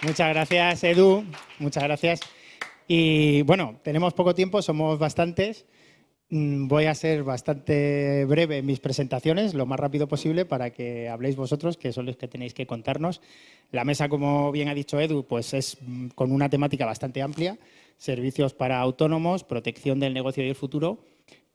Muchas gracias, Edu. Muchas gracias. Y bueno, tenemos poco tiempo, somos bastantes. Voy a ser bastante breve en mis presentaciones, lo más rápido posible para que habléis vosotros, que son los que tenéis que contarnos. La mesa, como bien ha dicho Edu, pues es con una temática bastante amplia: servicios para autónomos, protección del negocio y el futuro.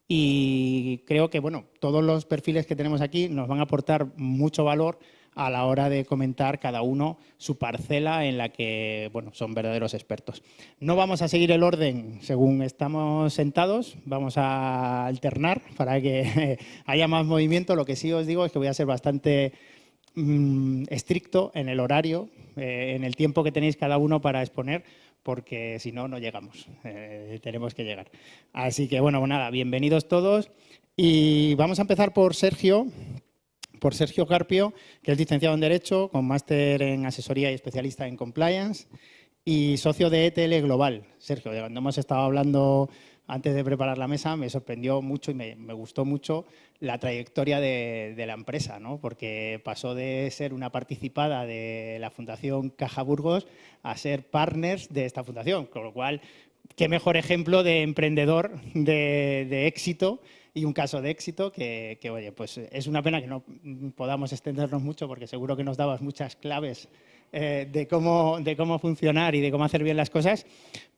Y creo que bueno, todos los perfiles que tenemos aquí nos van a aportar mucho valor a la hora de comentar cada uno su parcela en la que bueno, son verdaderos expertos. No vamos a seguir el orden según estamos sentados, vamos a alternar para que haya más movimiento. Lo que sí os digo es que voy a ser bastante estricto en el horario, en el tiempo que tenéis cada uno para exponer, porque si no, no llegamos, tenemos que llegar. Así que bueno, nada, bienvenidos todos y vamos a empezar por Sergio Carpio, que es licenciado en Derecho, con máster en Asesoría y especialista en Compliance y socio de ETL Global. Sergio, de cuando hemos estado hablando antes de preparar la mesa, me sorprendió mucho y me gustó mucho la trayectoria de la empresa, ¿no? Porque pasó de ser una participada de la Fundación Caja Burgos a ser partners de esta fundación, con lo cual, qué mejor ejemplo de emprendedor de éxito y un caso de éxito que, oye, pues es una pena que no podamos extendernos mucho porque seguro que nos dabas muchas claves de cómo funcionar y de cómo hacer bien las cosas,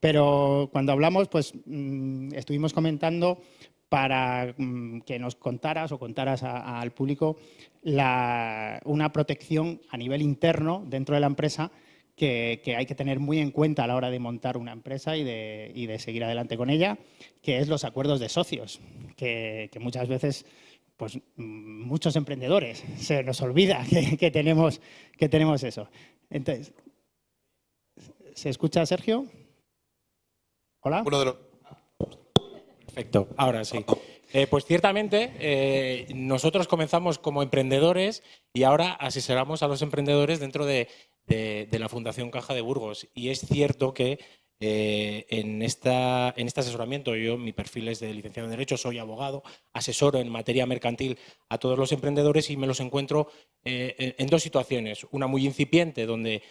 pero cuando hablamos, pues estuvimos comentando para que nos contaras al público una protección a nivel interno dentro de la empresa que hay que tener muy en cuenta a la hora de montar una empresa y de seguir adelante con ella, que es los acuerdos de socios, que muchas veces pues muchos emprendedores se nos olvida que tenemos eso. Entonces, ¿se escucha, Sergio? ¿Hola? Perfecto, ahora sí. Pues ciertamente nosotros comenzamos como emprendedores y ahora asesoramos a los emprendedores dentro de la Fundación Caja de Burgos. Y es cierto que en este asesoramiento, mi perfil es de licenciado en Derecho, soy abogado, asesoro en materia mercantil a todos los emprendedores y me los encuentro en dos situaciones. Una muy incipiente, donde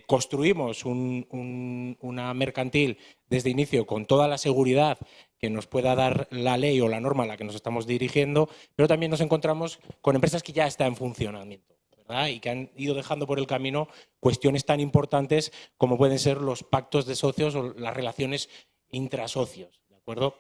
construimos una mercantil desde inicio con toda la seguridad que nos pueda dar la ley o la norma a la que nos estamos dirigiendo, pero también nos encontramos con empresas que ya están en funcionamiento, ¿verdad? Y que han ido dejando por el camino cuestiones tan importantes como pueden ser los pactos de socios o las relaciones intrasocios, ¿de acuerdo?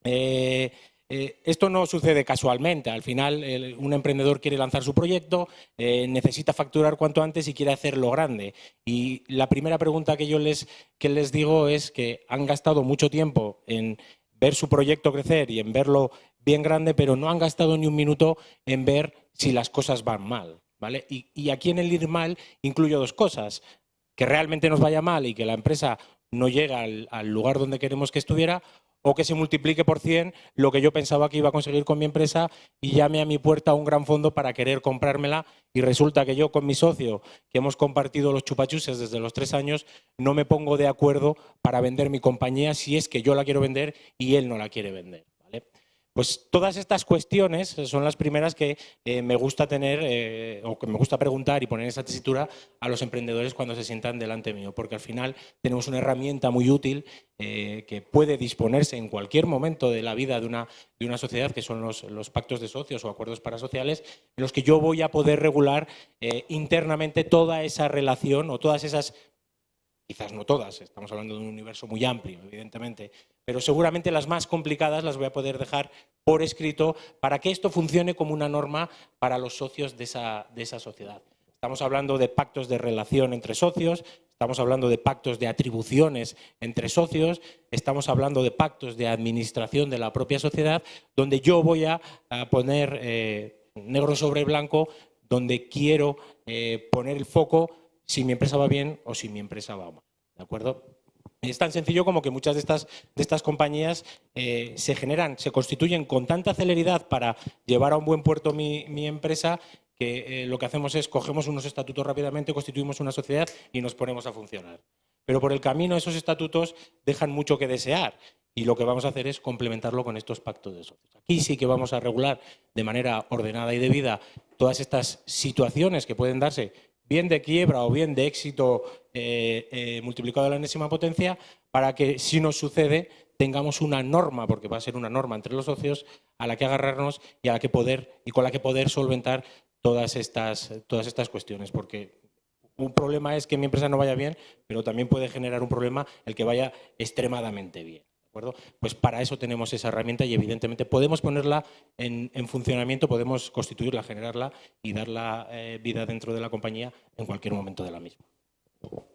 Esto no sucede casualmente. Al final, un emprendedor quiere lanzar su proyecto, necesita facturar cuanto antes y quiere hacerlo grande. Y la primera pregunta que yo les digo es que han gastado mucho tiempo en ver su proyecto crecer y en verlo bien grande, pero no han gastado ni un minuto en ver si las cosas van mal, ¿vale? Y aquí en el ir mal incluyo dos cosas: que realmente nos vaya mal y que la empresa no llega al lugar donde queremos que estuviera, o que se multiplique por 100 lo que yo pensaba que iba a conseguir con mi empresa y llame a mi puerta un gran fondo para querer comprármela y resulta que yo con mi socio, que hemos compartido los chupachuses desde los 3 años, no me pongo de acuerdo para vender mi compañía si es que yo la quiero vender y él no la quiere vender, ¿vale? Pues todas estas cuestiones son las primeras que me gusta tener o que me gusta preguntar y poner en esa tesitura a los emprendedores cuando se sientan delante mío, porque al final tenemos una herramienta muy útil que puede disponerse en cualquier momento de la vida de una sociedad, que son los pactos de socios o acuerdos parasociales, en los que yo voy a poder regular internamente toda esa relación o todas esas. Quizás no todas, estamos hablando de un universo muy amplio, evidentemente, pero seguramente las más complicadas las voy a poder dejar por escrito para que esto funcione como una norma para los socios de esa sociedad. Estamos hablando de pactos de relación entre socios, estamos hablando de pactos de atribuciones entre socios, estamos hablando de pactos de administración de la propia sociedad, donde yo voy a poner negro sobre blanco, donde quiero poner el foco si mi empresa va bien o si mi empresa va mal, ¿de acuerdo? Es tan sencillo como que muchas de estas compañías se constituyen con tanta celeridad para llevar a un buen puerto mi empresa, que lo que hacemos es cogemos unos estatutos rápidamente, constituimos una sociedad y nos ponemos a funcionar. Pero por el camino esos estatutos dejan mucho que desear y lo que vamos a hacer es complementarlo con estos pactos de socios. Aquí sí que vamos a regular de manera ordenada y debida todas estas situaciones que pueden darse bien de quiebra o bien de éxito multiplicado a la enésima potencia para que, si nos sucede, tengamos una norma, porque va a ser una norma entre los socios, a la que agarrarnos y con la que poder solventar todas estas cuestiones. Porque un problema es que mi empresa no vaya bien, pero también puede generar un problema el que vaya extremadamente bien. ¿De acuerdo? Pues para eso tenemos esa herramienta y evidentemente podemos ponerla en funcionamiento, podemos constituirla, generarla y darla vida dentro de la compañía en cualquier momento de la misma.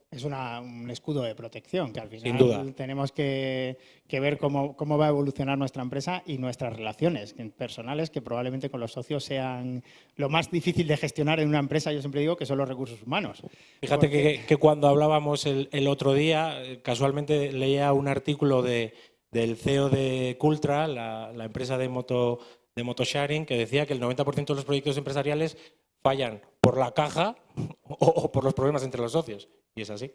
Es un escudo de protección que al Sin duda. final tenemos que ver cómo va a evolucionar nuestra empresa y nuestras relaciones personales, que probablemente con los socios sean lo más difícil de gestionar en una empresa. Yo siempre digo que son los recursos humanos. Fíjate que cuando hablábamos el otro día, casualmente leía un artículo del CEO de Cultra, la empresa de motosharing, que decía que el 90% de los proyectos empresariales fallan por la caja o por los problemas entre los socios. Y es así.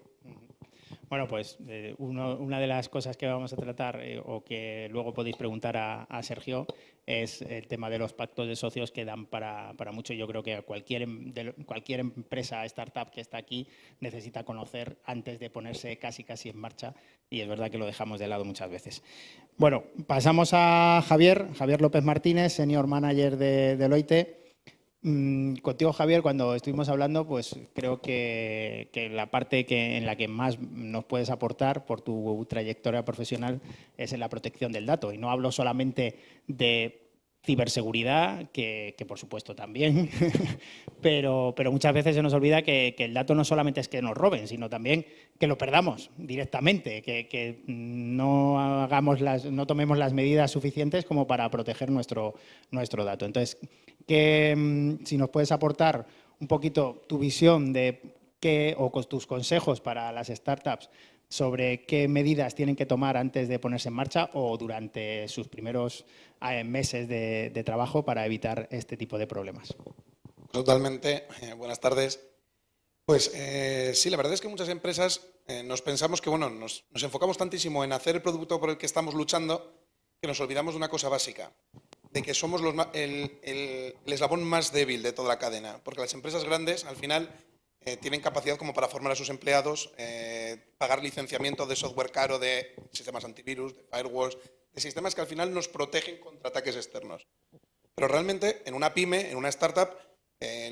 Bueno, pues una de las cosas que vamos a tratar o que luego podéis preguntar a Sergio es el tema de los pactos de socios que dan para mucho. Yo creo que cualquier empresa, startup que está aquí necesita conocer antes de ponerse casi en marcha y es verdad que lo dejamos de lado muchas veces. Bueno, pasamos a Javier López Martínez, Senior Manager de Deloitte. Contigo, Javier, cuando estuvimos hablando, pues creo que la parte en la que más nos puedes aportar por tu trayectoria profesional es en la protección del dato. Y no hablo solamente de ciberseguridad, que por supuesto también, pero muchas veces se nos olvida que el dato no solamente es que nos roben, sino también que lo perdamos directamente, que no tomemos las medidas suficientes como para proteger nuestro dato. Entonces, si nos puedes aportar un poquito tu visión de o con tus consejos para las startups sobre qué medidas tienen que tomar antes de ponerse en marcha o durante sus primeros meses de trabajo para evitar este tipo de problemas. Totalmente. Buenas tardes. Pues sí, la verdad es que muchas empresas nos pensamos que nos enfocamos tantísimo en hacer el producto por el que estamos luchando que nos olvidamos de una cosa básica, de que somos el eslabón más débil de toda la cadena, porque las empresas grandes al final tienen capacidad como para formar a sus empleados, pagar licenciamiento de software caro, de sistemas antivirus, de firewalls, de sistemas que al final nos protegen contra ataques externos. Pero realmente en una pyme, en una startup,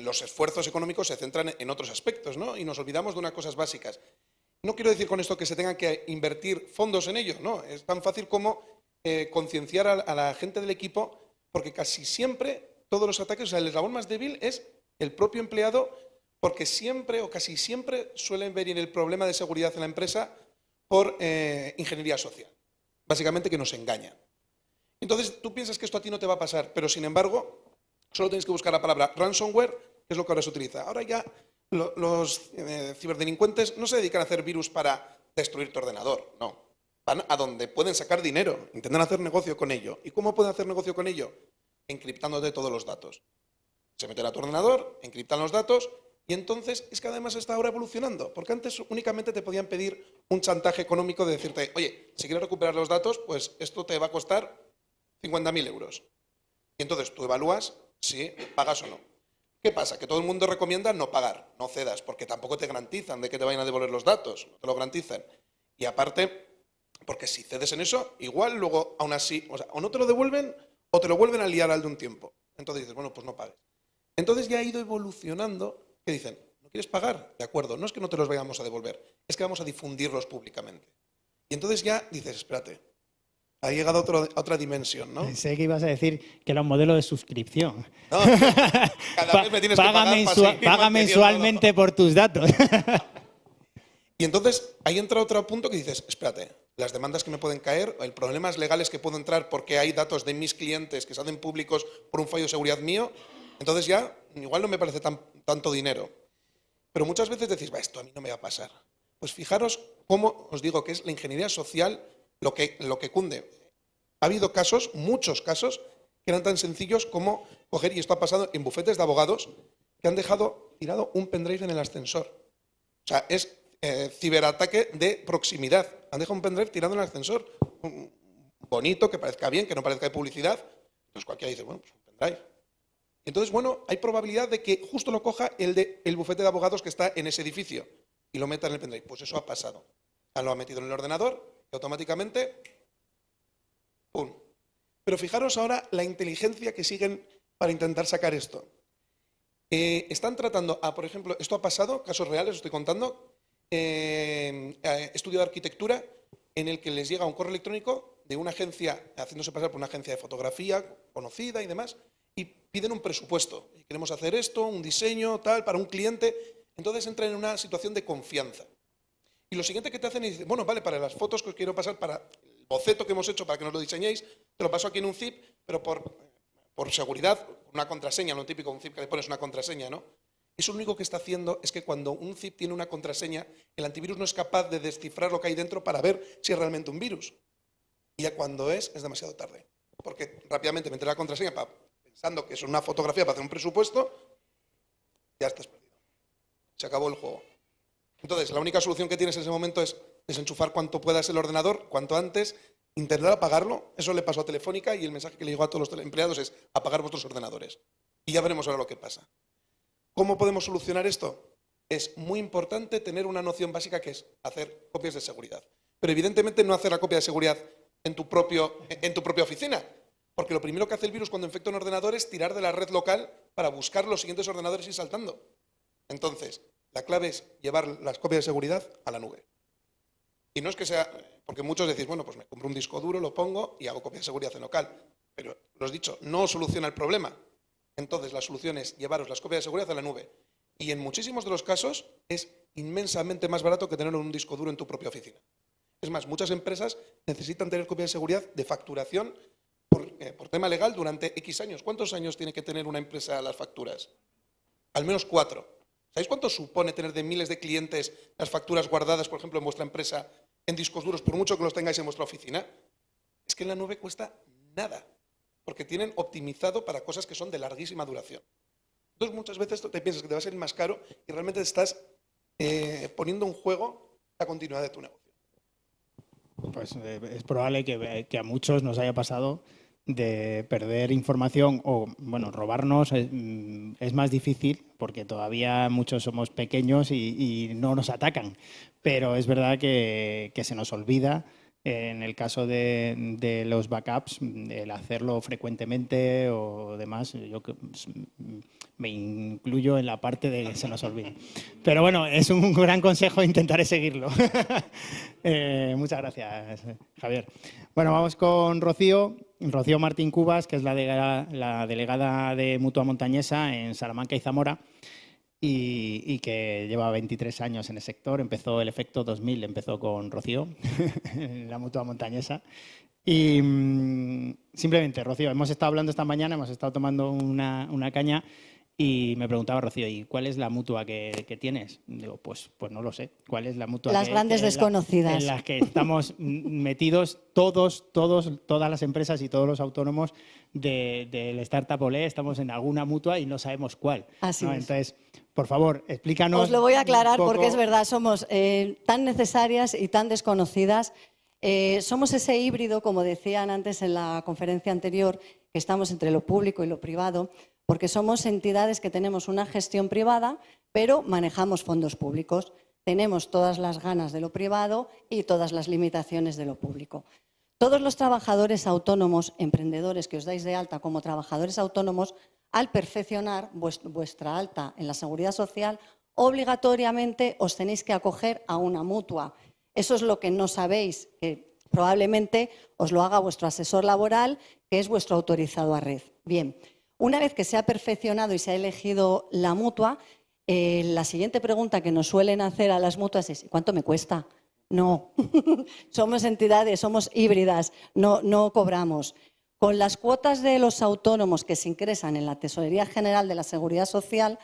los esfuerzos económicos se centran en otros aspectos, ¿no? Y nos olvidamos de unas cosas básicas. No quiero decir con esto que se tengan que invertir fondos en ello, no. Es tan fácil como concienciar a la gente del equipo, porque casi siempre todos los ataques, o sea, el eslabón más débil es el propio empleado, porque siempre o casi siempre suelen venir el problema de seguridad en la empresa por ingeniería social. Básicamente que nos engañan. Entonces, tú piensas que esto a ti no te va a pasar, pero sin embargo, solo tienes que buscar la palabra ransomware, que es lo que ahora se utiliza. Ahora ya los ciberdelincuentes no se dedican a hacer virus para destruir tu ordenador, no. Van a donde pueden sacar dinero, intentan hacer negocio con ello. ¿Y cómo pueden hacer negocio con ello? Encriptándote todos los datos. Se meten a tu ordenador, encriptan los datos y entonces es que además está ahora evolucionando, porque antes únicamente te podían pedir un chantaje económico de decirte, oye, si quieres recuperar los datos, pues esto te va a costar 50.000 euros. Y entonces tú evalúas si pagas o no. ¿Qué pasa? Que todo el mundo recomienda no pagar, no cedas, porque tampoco te garantizan de que te vayan a devolver los datos, no te lo garantizan. Y aparte, porque si cedes en eso, igual luego aún así, o no te lo devuelven o te lo vuelven a liar al de un tiempo. Entonces dices, bueno, pues no pagues. Entonces ya ha ido evolucionando, que dicen, ¿no quieres pagar? De acuerdo, no es que no te los vayamos a devolver, es que vamos a difundirlos públicamente. Y entonces ya dices, espérate, ha llegado a otra dimensión, ¿no? Sé que ibas a decir que era un modelo de suscripción. No, cada vez me tienes que pagar paga mensualmente por tus datos. Y entonces ahí entra otro punto que dices, espérate, las demandas que me pueden caer, el problemas legales que puedo entrar porque hay datos de mis clientes que se hacen públicos por un fallo de seguridad mío, entonces ya igual no me parece tanto dinero. Pero muchas veces decís, esto a mí no me va a pasar. Pues fijaros cómo os digo que es la ingeniería social lo que cunde. Ha habido casos, muchos casos, que eran tan sencillos como coger, y esto ha pasado en bufetes de abogados, que han dejado tirado un pendrive en el ascensor. O sea, es ciberataque de proximidad. Han dejado un pendrive tirado en el ascensor. Bonito, que parezca bien, que no parezca de publicidad. Entonces cualquiera dice, bueno, pues un pendrive. Entonces, bueno, hay probabilidad de que justo lo coja el bufete de abogados que está en ese edificio. y lo meta en el pendrive. Pues eso ha pasado. Lo ha metido en el ordenador y automáticamente, ¡pum! Pero fijaros ahora la inteligencia que siguen para intentar sacar esto. Están tratando, por ejemplo, esto ha pasado, casos reales, os estoy contando, estudio de arquitectura en el que les llega un correo electrónico de una agencia, haciéndose pasar por una agencia de fotografía conocida y demás, y piden un presupuesto. Queremos hacer esto, un diseño, tal, para un cliente. Entonces entran en una situación de confianza. Y lo siguiente que te hacen es decir, bueno, vale, para las fotos que os quiero pasar, para el boceto que hemos hecho, para que nos lo diseñéis, te lo paso aquí en un zip, pero por seguridad, una contraseña, lo típico, un zip que le pones una contraseña, ¿no? Eso lo único que está haciendo es que cuando un zip tiene una contraseña, el antivirus no es capaz de descifrar lo que hay dentro para ver si es realmente un virus. Y ya cuando es demasiado tarde. Porque rápidamente meter la contraseña pensando que es una fotografía para hacer un presupuesto, ya estás perdido. Se acabó el juego. Entonces, la única solución que tienes en ese momento es desenchufar cuanto puedas el ordenador, cuanto antes, intentar apagarlo. Eso le pasó a Telefónica y el mensaje que le llegó a todos los empleados es apagar vuestros ordenadores. Y ya veremos ahora lo que pasa. ¿Cómo podemos solucionar esto? Es muy importante tener una noción básica que es hacer copias de seguridad. Pero evidentemente no hacer la copia de seguridad en tu propia oficina. Porque lo primero que hace el virus cuando infecta un ordenador es tirar de la red local para buscar los siguientes ordenadores y ir saltando. Entonces, la clave es llevar las copias de seguridad a la nube. Y no es que sea, porque muchos decís, bueno, pues me compro un disco duro, lo pongo y hago copia de seguridad en local. Pero, lo he dicho, no soluciona el problema. Entonces, la solución es llevaros las copias de seguridad a la nube. Y en muchísimos de los casos es inmensamente más barato que tener un disco duro en tu propia oficina. Es más, muchas empresas necesitan tener copias de seguridad de facturación por tema legal durante X años. ¿Cuántos años tiene que tener una empresa las facturas? Al menos 4. ¿Sabéis cuánto supone tener de miles de clientes las facturas guardadas, por ejemplo, en vuestra empresa en discos duros, por mucho que los tengáis en vuestra oficina? Es que en la nube cuesta nada, porque tienen optimizado para cosas que son de larguísima duración. Entonces, muchas veces te piensas que te va a salir más caro y realmente estás poniendo en juego la continuidad de tu negocio. Pues es probable que a muchos nos haya pasado de perder información o, bueno, robarnos es más difícil porque todavía muchos somos pequeños y no nos atacan. Pero es verdad que se nos olvida, en el caso de los backups, el hacerlo frecuentemente o demás. Yo me incluyo en la parte de que se nos olvide. Pero bueno, es un gran consejo, intentaré seguirlo. Muchas gracias, Javier. Bueno, vamos con Rocío Martín Cubas, que es la delegada de Mutua Montañesa en Salamanca y Zamora, y que lleva 23 años en el sector. Empezó el efecto 2000, empezó con Rocío, en la Mutua Montañesa. Y simplemente, Rocío, hemos estado hablando esta mañana, hemos estado tomando una caña y me preguntaba, Rocío, ¿y cuál es la mutua que tienes? Digo, pues no lo sé. ¿Cuál es la mutua? Las grandes desconocidas. En las que estamos metidos todas las empresas y todos los autónomos del Startup Olé, estamos en alguna mutua y no sabemos cuál. Así ¿no? es. Entonces, por favor, explícanos. Os lo voy a aclarar un poco. porque es verdad, somos tan necesarias y tan desconocidas. Somos ese híbrido, como decían antes en la conferencia anterior, que estamos entre lo público y lo privado, porque somos entidades que tenemos una gestión privada, pero manejamos fondos públicos. Tenemos todas las ganas de lo privado y todas las limitaciones de lo público. Todos los trabajadores autónomos, emprendedores que os dais de alta como trabajadores autónomos, al perfeccionar vuestra alta en la Seguridad Social, obligatoriamente os tenéis que acoger a una mutua. Eso es lo que no sabéis, que probablemente os lo haga vuestro asesor laboral, que es vuestro autorizado a red. Bien, una vez que se ha perfeccionado y se ha elegido la mutua, la siguiente pregunta que nos suelen hacer a las mutuas es ¿cuánto me cuesta? No, somos entidades, somos híbridas, no cobramos. Con las cuotas de los autónomos que se ingresan en la Tesorería General de la Seguridad Social,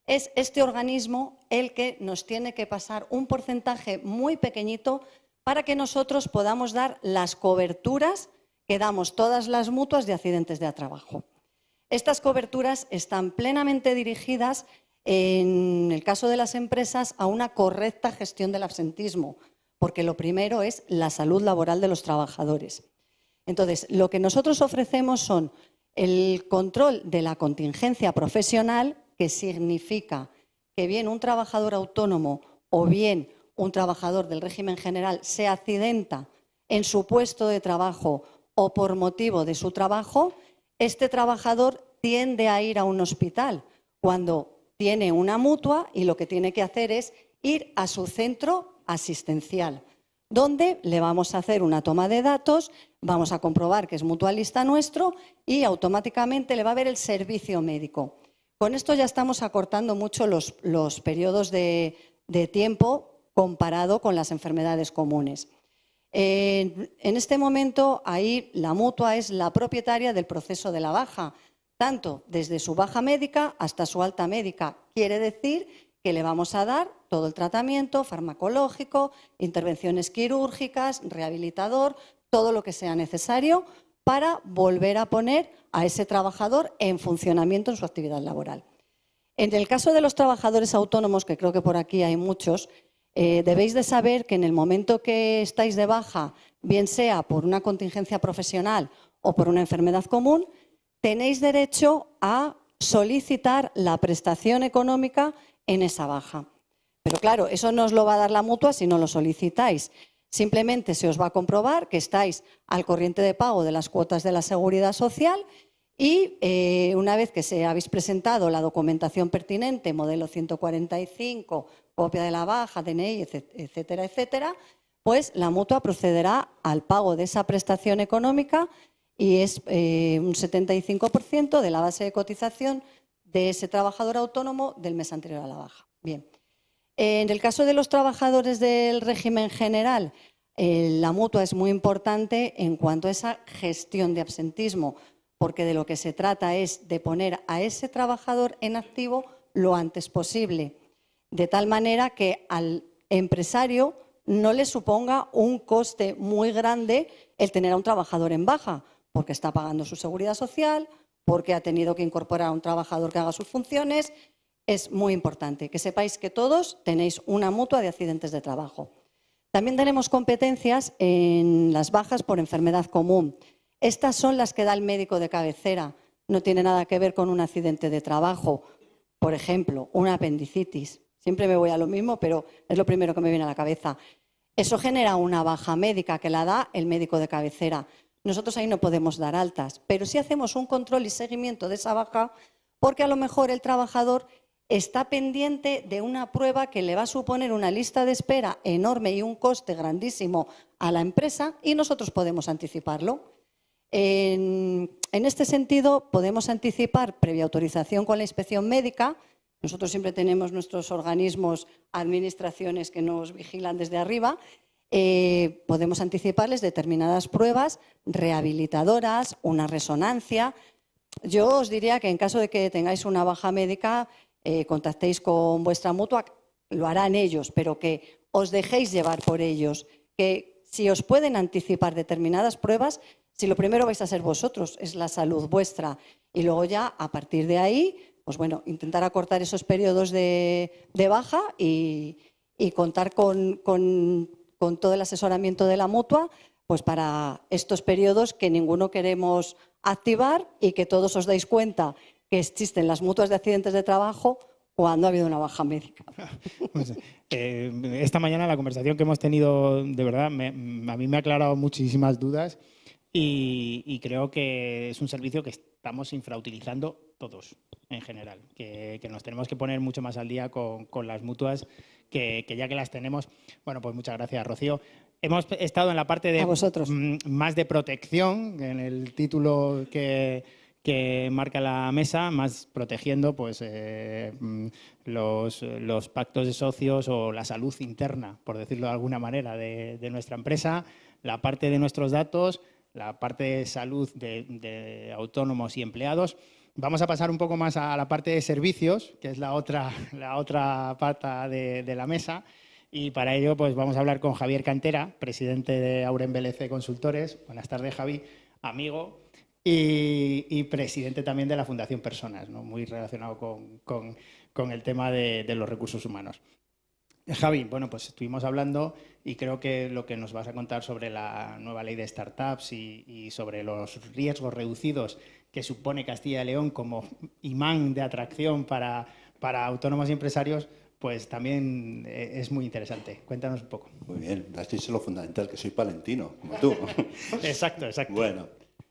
es este organismo el que nos tiene que pasar un porcentaje muy pequeñito para que nosotros podamos dar las coberturas que damos todas las mutuas de accidentes de trabajo. Estas coberturas están plenamente dirigidas, en el caso de las empresas, a una correcta gestión del absentismo, porque lo primero es la salud laboral de los trabajadores. Entonces, lo que nosotros ofrecemos son el control de la contingencia profesional, que significa que bien un trabajador autónomo o bien un trabajador del régimen general se accidenta en su puesto de trabajo o por motivo de su trabajo, este trabajador tiende a ir a un hospital cuando tiene una mutua y lo que tiene que hacer es ir a su centro asistencial, donde le vamos a hacer una toma de datos, vamos a comprobar que es mutualista nuestro y automáticamente le va a ver el servicio médico. Con esto ya estamos acortando mucho los periodos de tiempo comparado con las enfermedades comunes. En este momento, ahí la mutua es la propietaria del proceso de la baja, tanto desde su baja médica hasta su alta médica. Quiere decir que le vamos a dar todo el tratamiento farmacológico, intervenciones quirúrgicas, rehabilitador, todo lo que sea necesario para volver a poner a ese trabajador en funcionamiento en su actividad laboral. En el caso de los trabajadores autónomos, que creo que por aquí hay muchos, debéis de saber que en el momento que estáis de baja, bien sea por una contingencia profesional o por una enfermedad común, tenéis derecho a solicitar la prestación económica en esa baja. Pero claro, eso no os lo va a dar la mutua si no lo solicitáis. Simplemente se os va a comprobar que estáis al corriente de pago de las cuotas de la Seguridad Social y una vez que se habéis presentado la documentación pertinente, modelo 145, copia de la baja, DNI, etcétera, etcétera, pues la mutua procederá al pago de esa prestación económica y es un 75% de la base de cotización de ese trabajador autónomo del mes anterior a la baja. Bien. En el caso de los trabajadores del régimen general, la mutua es muy importante en cuanto a esa gestión de absentismo, porque de lo que se trata es de poner a ese trabajador en activo lo antes posible, de tal manera que al empresario no le suponga un coste muy grande el tener a un trabajador en baja, porque está pagando su seguridad social, porque ha tenido que incorporar a un trabajador que haga sus funciones. Es muy importante que sepáis que todos tenéis una mutua de accidentes de trabajo. También tenemos competencias en las bajas por enfermedad común. Estas son las que da el médico de cabecera. No tiene nada que ver con un accidente de trabajo. Por ejemplo, una apendicitis. Siempre me voy a lo mismo, pero es lo primero que me viene a la cabeza. Eso genera una baja médica que la da el médico de cabecera. Nosotros ahí no podemos dar altas, pero sí hacemos un control y seguimiento de esa baja porque a lo mejor el trabajador está pendiente de una prueba que le va a suponer una lista de espera enorme y un coste grandísimo a la empresa y nosotros podemos anticiparlo. En este sentido, podemos anticipar previa autorización con la inspección médica. Nosotros siempre tenemos nuestros organismos, administraciones que nos vigilan desde arriba. Podemos anticiparles determinadas pruebas rehabilitadoras, una resonancia. Yo os diría que en caso de que tengáis una baja médica, contactéis con vuestra mutua, lo harán ellos, pero que os dejéis llevar por ellos, que si os pueden anticipar determinadas pruebas, si lo primero vais a ser vosotros, es la salud vuestra, y luego ya a partir de ahí, pues bueno, intentar acortar esos periodos de baja y contar con todo el asesoramiento de la mutua, pues para estos periodos que ninguno queremos activar y que todos os dais cuenta que existen las mutuas de accidentes de trabajo cuando ha habido una baja médica. Pues, esta mañana la conversación que hemos tenido, de verdad, a mí me ha aclarado muchísimas dudas y creo que es un servicio que estamos infrautilizando todos en general, que nos tenemos que poner mucho más al día con las mutuas, que ya que las tenemos. Bueno, pues muchas gracias, Rocío. Hemos estado en la parte de más de protección, en el título que marca la mesa, más protegiendo pues, los pactos de socios o la salud interna, por decirlo de alguna manera, de nuestra empresa, la parte de nuestros datos, la parte de salud de autónomos y empleados. Vamos a pasar un poco más a la parte de servicios, que es la otra pata de la mesa. Y para ello pues vamos a hablar con Javier Cantera, presidente de Auren BLC Consultores. Buenas tardes, Javi, amigo. Y presidente también de la Fundación Personas, ¿no? Muy relacionado con el tema de los recursos humanos. Javi, bueno, pues estuvimos hablando y creo que lo que nos vas a contar sobre la nueva ley de startups y sobre los riesgos reducidos que supone Castilla y León como imán de atracción para autónomos y empresarios, pues también es muy interesante. Cuéntanos un poco. Muy bien, has dicho lo fundamental, que soy palentino, como tú. Exacto, exacto.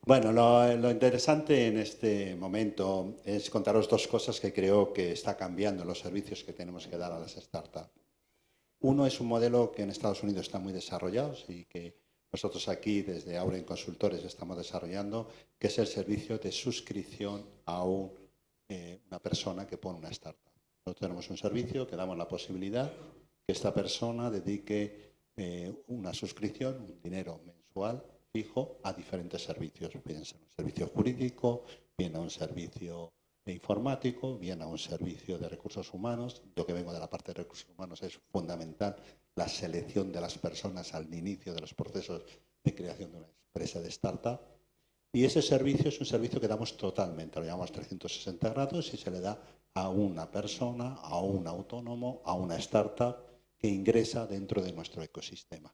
Bueno, lo interesante en este momento es contaros dos cosas que creo que está cambiando los servicios que tenemos que dar a las startups. Uno es un modelo que en Estados Unidos está muy desarrollado y que nosotros aquí desde Auren Consultores estamos desarrollando, que es el servicio de suscripción a una persona que pone una startup. Nosotros tenemos un servicio que damos la posibilidad que esta persona dedique una suscripción, un dinero mensual fijo a diferentes servicios, bien sea un servicio jurídico, bien a un servicio informático, bien a un servicio de recursos humanos. Yo que vengo de la parte de recursos humanos es fundamental la selección de las personas al inicio de los procesos de creación de una empresa de startup. Y ese servicio es un servicio que damos totalmente, lo llamamos 360 grados y se le da a una persona, a un autónomo, a una startup que ingresa dentro de nuestro ecosistema.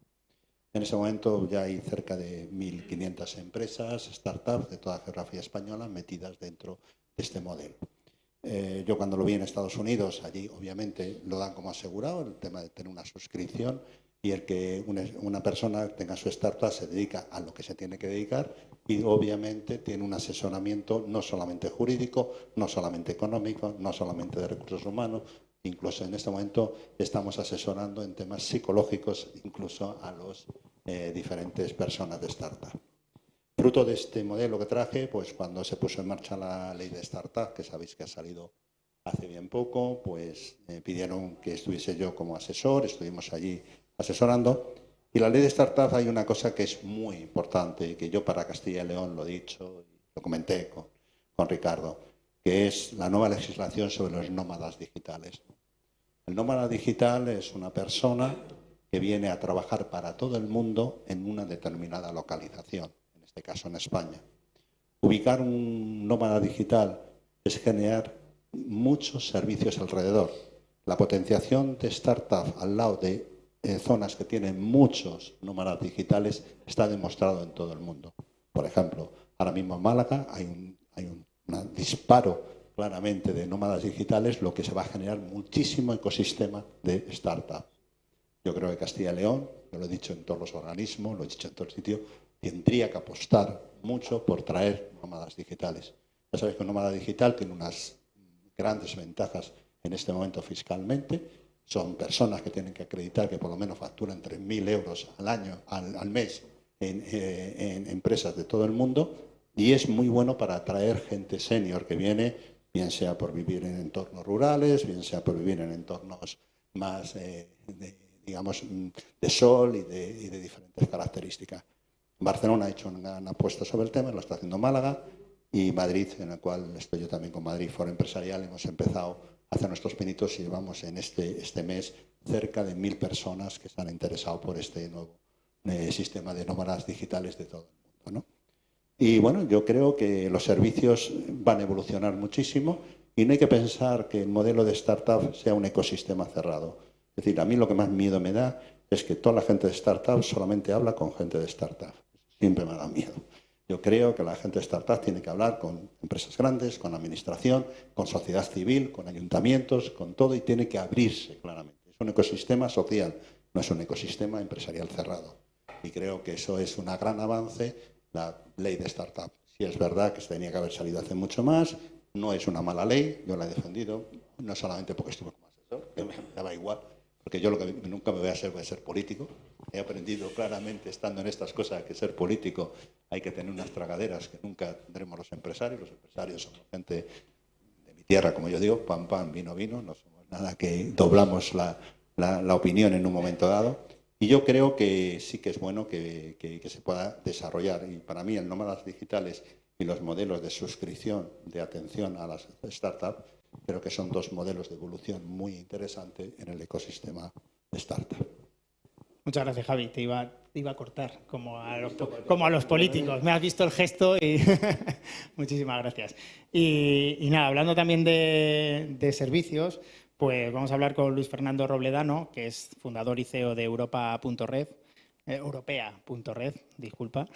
En ese momento ya hay cerca de 1.500 empresas, startups de toda la geografía española metidas dentro de este modelo. Yo cuando lo vi en Estados Unidos, allí obviamente lo dan como asegurado, el tema de tener una suscripción y el que una persona tenga su startup se dedica a lo que se tiene que dedicar y obviamente tiene un asesoramiento no solamente jurídico, no solamente económico, no solamente de recursos humanos, incluso en este momento estamos asesorando en temas psicológicos incluso a los diferentes personas de startup. Fruto de este modelo que traje, pues cuando se puso en marcha la ley de startup, que sabéis que ha salido hace bien poco, pues pidieron que estuviese yo como asesor, estuvimos allí asesorando. Y la ley de startup hay una cosa que es muy importante, que yo para Castilla y León lo he dicho, y lo comenté con Ricardo, que es la nueva legislación sobre los nómadas digitales. El nómada digital es una persona que viene a trabajar para todo el mundo en una determinada localización, en este caso en España. Ubicar un nómada digital es generar muchos servicios alrededor. La potenciación de startup al lado de zonas que tienen muchos nómadas digitales está demostrado en todo el mundo. Por ejemplo, ahora mismo en Málaga hay un disparo claramente de nómadas digitales, lo que se va a generar muchísimo ecosistema de startup. Yo creo que Castilla y León, yo lo he dicho en todos los organismos, lo he dicho en todo el sitio, tendría que apostar mucho por traer nómadas digitales. Ya sabéis que un nómada digital tiene unas grandes ventajas en este momento fiscalmente. Son personas que tienen que acreditar que por lo menos facturan 3.000 euros al mes en empresas de todo el mundo y es muy bueno para atraer gente senior que viene, bien sea por vivir en entornos rurales, bien sea por vivir en entornos más, digamos, de sol y de diferentes características. Barcelona ha hecho una apuesta sobre el tema, lo está haciendo Málaga y Madrid, en el cual estoy yo también con Madrid Foro Empresarial, hemos empezado a hacer nuestros pinitos y llevamos en este mes cerca de 1.000 personas que están interesados por este nuevo sistema de nómadas digitales de todo el mundo, ¿no? Y bueno, yo creo que los servicios van a evolucionar muchísimo y no hay que pensar que el modelo de startup sea un ecosistema cerrado. Es decir, a mí lo que más miedo me da es que toda la gente de startup solamente habla con gente de startup. Siempre me da miedo. Yo creo que la gente de startup tiene que hablar con empresas grandes, con administración, con sociedad civil, con ayuntamientos, con todo y tiene que abrirse claramente. Es un ecosistema social, no es un ecosistema empresarial cerrado. Y creo que eso es un gran avance, la ley de startup. Sí es verdad que se tenía que haber salido hace mucho más, no es una mala ley, yo la he defendido, no solamente porque estuve como asesor, que me daba igual, porque yo lo que nunca me voy a ser político. He aprendido claramente, estando en estas cosas, que ser político hay que tener unas tragaderas que nunca tendremos los empresarios. Los empresarios somos gente de mi tierra, como yo digo, pan, pan, vino, vino. No somos nada que doblamos la opinión en un momento dado. Y yo creo que sí que es bueno que se pueda desarrollar. Y para mí, el nómadas digitales y los modelos de suscripción, de atención a las startups, creo que son dos modelos de evolución muy interesantes en el ecosistema de startup. Muchas gracias, Javi. Te iba a cortar, como a los políticos. Me has visto el gesto y muchísimas gracias. Y nada, hablando también de servicios, pues vamos a hablar con Luis Fernando Robledano, que es fundador y CEO de Europa.red. Europea.red, disculpa,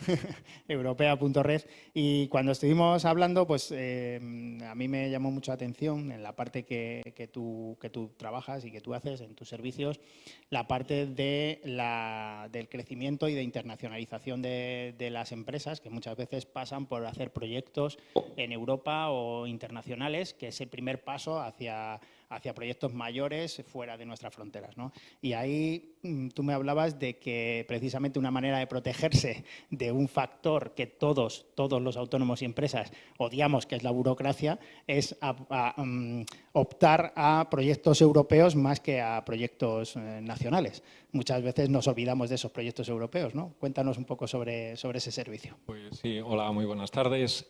europea.red. Y cuando estuvimos hablando, pues a mí me llamó mucho la atención en la parte que tú trabajas y que tú haces en tus servicios, la parte del crecimiento y de internacionalización de las empresas, que muchas veces pasan por hacer proyectos en Europa o internacionales, que es el primer paso hacia proyectos mayores fuera de nuestras fronteras, ¿no? Y ahí tú me hablabas de que precisamente una manera de protegerse de un factor que todos los autónomos y empresas odiamos, que es la burocracia, es optar a proyectos europeos más que a proyectos nacionales. Muchas veces nos olvidamos de esos proyectos europeos, ¿no? Cuéntanos un poco sobre ese servicio. Pues sí, hola, muy buenas tardes.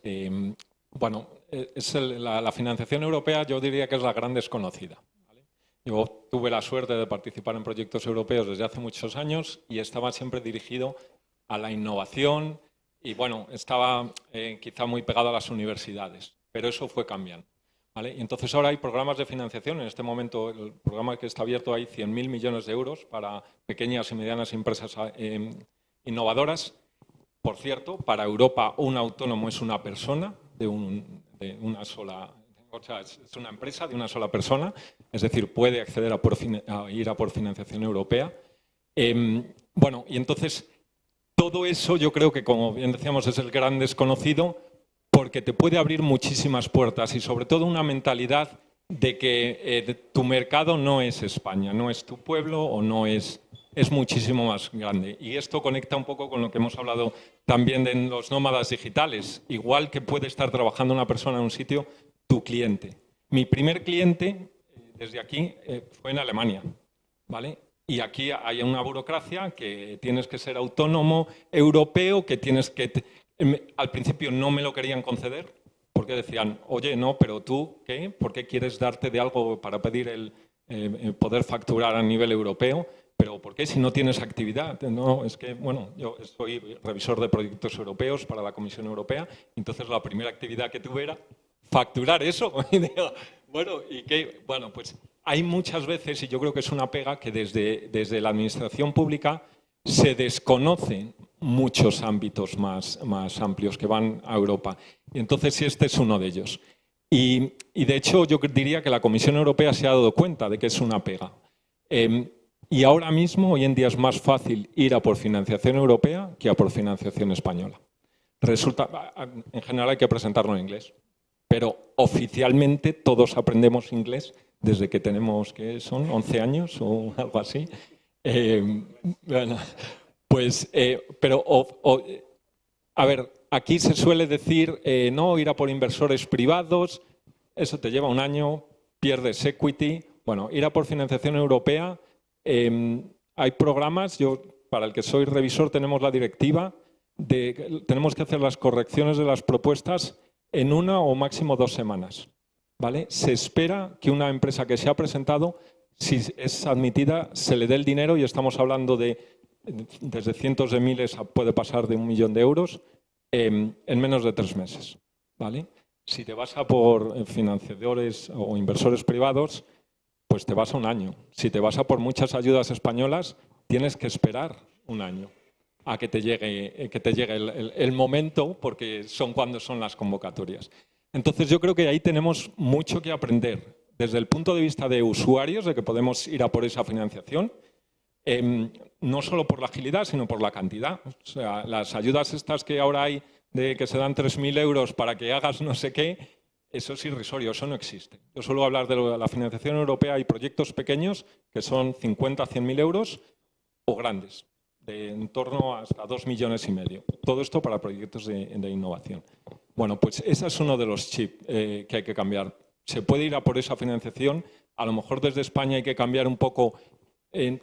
Bueno, la financiación europea yo diría que es la gran desconocida, ¿vale? Yo tuve la suerte de participar en proyectos europeos desde hace muchos años y estaba siempre dirigido a la innovación y bueno, estaba quizá muy pegado a las universidades, pero eso fue cambiando, ¿vale? Y entonces ahora hay programas de financiación. En este momento el programa que está abierto hay 100.000 millones de euros para pequeñas y medianas empresas innovadoras. Por cierto, para Europa un autónomo es una persona de una sola, o sea, es una empresa de una sola persona, es decir, puede acceder a ir a por financiación europea. Bueno, y entonces todo eso yo creo que, como bien decíamos, es el gran desconocido porque te puede abrir muchísimas puertas y sobre todo una mentalidad de que tu mercado no es España, no es tu pueblo o no es muchísimo más grande. Y esto conecta un poco con lo que hemos hablado también de los nómadas digitales. Igual que puede estar trabajando una persona en un sitio, tu cliente. Mi primer cliente, desde aquí, fue en Alemania, ¿vale? Y aquí hay una burocracia que tienes que ser autónomo europeo, que tienes que... Al principio no me lo querían conceder porque decían, oye, no, pero tú, ¿qué? ¿Por qué quieres darte de algo para pedir el poder facturar a nivel europeo? ¿Pero por qué si no tienes actividad? No, es que, bueno, yo soy revisor de proyectos europeos para la Comisión Europea, entonces la primera actividad que tuve era facturar eso. Y digo, bueno, ¿y qué? Bueno, pues hay muchas veces, y yo creo que es una pega, que desde la administración pública se desconocen muchos ámbitos más amplios que van a Europa. Y entonces este es uno de ellos. Y de hecho yo diría que la Comisión Europea se ha dado cuenta de que es una pega. Y ahora mismo, hoy en día, es más fácil ir a por financiación europea que a por financiación española. Resulta, en general hay que presentarlo en inglés, pero oficialmente todos aprendemos inglés desde que tenemos, ¿qué son? 11 años o algo así. Bueno, pues, a ver, aquí se suele decir, no, ir a por inversores privados, eso te lleva un año, pierdes equity. Bueno, ir a por financiación europea. Hay programas, yo para el que soy revisor tenemos la directiva de tenemos que hacer las correcciones de las propuestas en 1 o máximo 2 semanas, ¿vale? Se espera que una empresa que se ha presentado, si es admitida, se le dé el dinero y estamos hablando de desde cientos de miles puede pasar de 1 millón de euros en menos de 3 meses, ¿vale? Si te vas a por financiadores o inversores privados, pues te vas a 1 año. Si te vas a por muchas ayudas españolas, tienes que esperar 1 año a que te llegue el momento, porque son cuando son las convocatorias. Entonces yo creo que ahí tenemos mucho que aprender desde el punto de vista de usuarios, de que podemos ir a por esa financiación, no solo por la agilidad, sino por la cantidad. O sea, las ayudas estas que ahora hay de que se dan 3.000 euros para que hagas no sé qué, eso es irrisorio, eso no existe. Yo suelo hablar de la financiación europea. Hay proyectos pequeños que son 50 a 100.000 euros o grandes, de en torno a hasta 2,5 millones. Todo esto para proyectos de innovación. Bueno, pues ese es uno de los chips que hay que cambiar. Se puede ir a por esa financiación. A lo mejor desde España hay que cambiar un poco.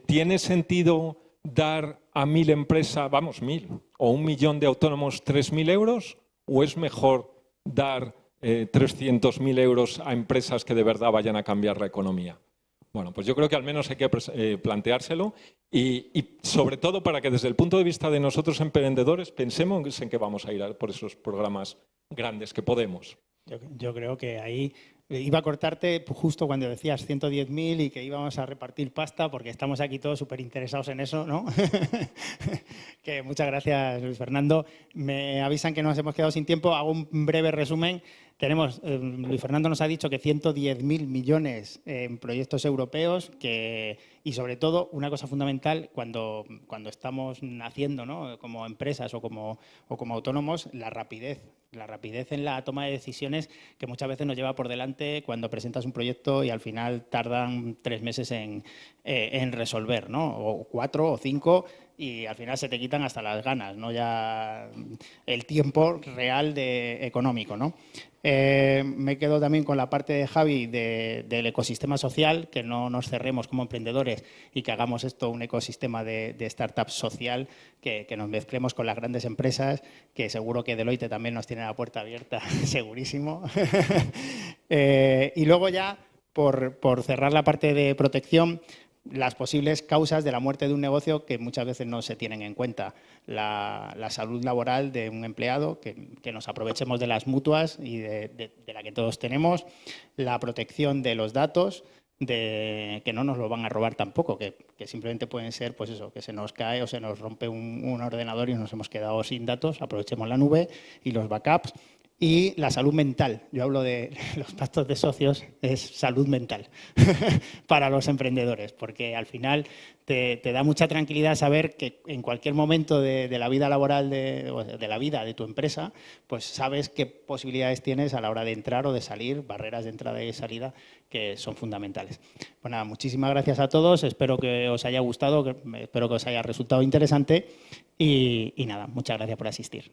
¿Tiene sentido dar a 1.000 empresas, vamos, 1.000 o 1 millón de autónomos 3.000 euros? ¿O es mejor dar 300.000 euros a empresas que de verdad vayan a cambiar la economía? Bueno, pues yo creo que al menos hay que planteárselo y sobre todo para que desde el punto de vista de nosotros emprendedores pensemos en que vamos a ir a por esos programas grandes que podemos. Yo creo que ahí Iba a cortarte justo cuando decías 110.000 y que íbamos a repartir pasta, porque estamos aquí todos súper interesados en eso, ¿no? Que muchas gracias, Luis Fernando. Me avisan que nos hemos quedado sin tiempo. Hago un breve resumen. Luis Fernando nos ha dicho que 110.000 millones en proyectos europeos y sobre todo una cosa fundamental cuando estamos naciendo, ¿no? Como empresas o como autónomos, la rapidez en la toma de decisiones que muchas veces nos lleva por delante cuando presentas un proyecto y al final tardan 3 meses en resolver, ¿no? O 4 o 5 y al final se te quitan hasta las ganas, ¿no? Ya el tiempo real económico, ¿no? Me quedo también con la parte de Javi del ecosistema social, que no nos cerremos como emprendedores y que hagamos esto un ecosistema de startup social, que nos mezclemos con las grandes empresas, que seguro que Deloitte también nos tiene la puerta abierta, segurísimo. Y luego ya, por cerrar la parte de protección, las posibles causas de la muerte de un negocio que muchas veces no se tienen en cuenta. La salud laboral de un empleado, que nos aprovechemos de las mutuas y de la que todos tenemos. La protección de los datos, que no nos lo van a robar tampoco, que simplemente pueden ser, pues eso, que se nos cae o se nos rompe un ordenador y nos hemos quedado sin datos. Aprovechemos la nube y los backups. Y la salud mental. Yo hablo de los pactos de socios, es salud mental para los emprendedores, porque al final te da mucha tranquilidad saber que en cualquier momento de la vida laboral, de la vida de tu empresa, pues sabes qué posibilidades tienes a la hora de entrar o de salir, barreras de entrada y salida que son fundamentales. Pues nada, muchísimas gracias a todos, espero que os haya gustado, espero que os haya resultado interesante y nada, muchas gracias por asistir.